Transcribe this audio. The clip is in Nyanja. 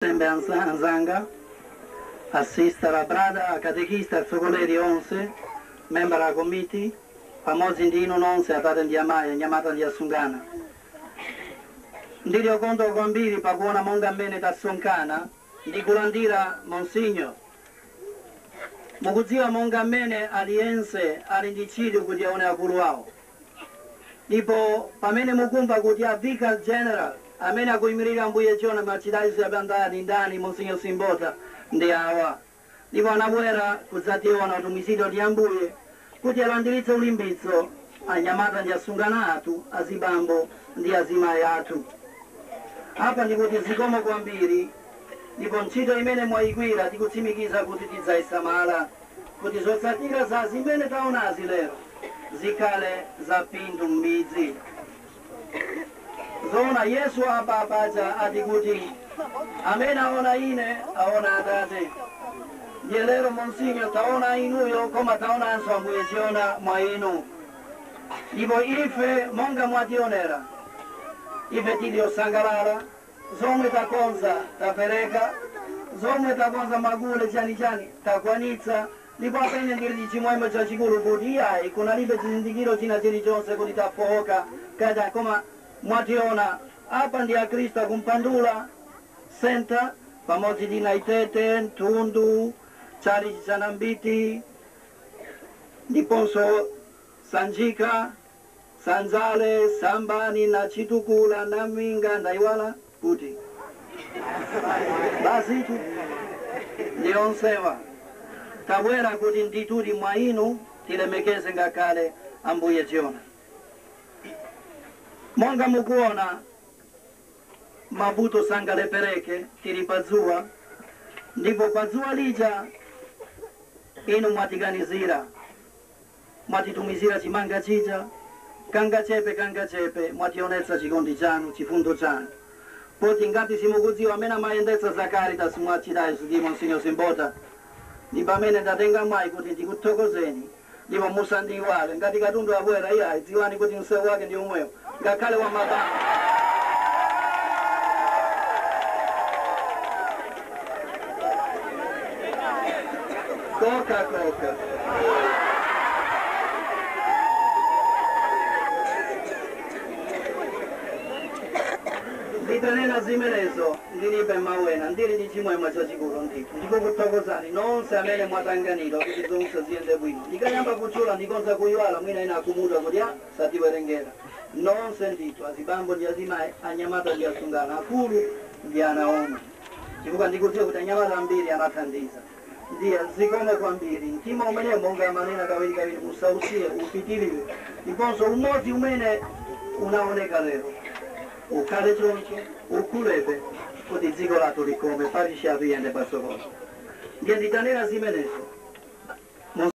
Sembe Anzanga, assista la Brada, catechista, socoleri 11, membro della committee, famosi indino 11, a tate di Amaya, chiamata di Assungana. Ndirio conto con biri, pa buona monga bene da Soncana, di culandira Monsignor. Muguzia monga bene aliense, all'indicidio che dione a Culuao. Tipo, pa mene mukumpa che dia Vicar General, a mena cui mi riga un buiecione ma ci dai se abbiamo in Dani, Monsignor Simbota, di Awa. Di una guerra, cusationa, domicilio di Ambuye, che l'indirizzo un limbizzo, a chiamata di Assunganatu, a Zibambo, di Asimaiatu. Apa di cui si come quambiri, di concito di mene muoi guira, di cui si mi chisa che ti zai sta mala, che ti sono satira sa si bene da un asile, zicale zapindu mizi. Zona Yesu apa paja adiguti. Amena ona ine aona adate. Yelero Monsignor taona inuyo koma taona anso ambuesiona mainu. Ivo ife monga muationera. Ife tilio sangalala. Zome ta konza ta pereka. Zome ta konza magule jani jani ta kwanitsa. Lipo appena dirci muoio già sicuro podia e con la libe zindikiro cina cirigiose con ta foca. Kada koma Mationa, apandi a Cristo con pandula, senta, famosi di Naitete, Tundu, Ciali Sanambiti, di Ponso, Sanjica, Sanzale, Sambani, Nacitukula, Naminga, Naiwala, Puti. Basitu, di Onseva, Tawera Kudintitu di Mainu, Tile Mekese Ngakale, Ambuyezione. Monga mukuona, mabuto sanga le pereke, tiri pazua, ndipo pazua lija, inu mwatiganizira, mwatitumizira chimanga chija, kanga chepe, mwationetsa chikondi chanu, chifundo chanu. Poti ngati simukudziwa amena mayendetsa za Caritas mwachidai di Monsignor Simbota, ndipo amene ndatenga mwayi kuti ndikuthokozeni, ndipo musandiwale, ngati katundu abwera iya, dziwani kuti msewu wake ndi umwewo. Ngakhale wa mabanga. Coca. Ritenena zimenezo, ndilibe mawena, ndili ndi chimwemwe chachikulu ndiko. Ndikukuthokozani, nonse amene mwatanganidwa kuti zonse ziyende bwino. Ndikayamba kutchula ndikonza kuyiwala mwina ina akumuda kuti satiwerengera. Nonse ndito, azibambo ndi azimayi, anyamata ndi asungana, akulu ndi anaona. Chifukwa ndikudziwa kuti anyamata ambiri anathandiza. Ndiye zikomo kwambiri, mtima umene monga manena kawiri usausiye, upitirire. Ndiponso umodzi umene unaoneka lero. Ukhale choncho, ukulepe, kuti dziko lathu likome, parisha tuyende patsogolo. Ndiye nditanena zimenezo.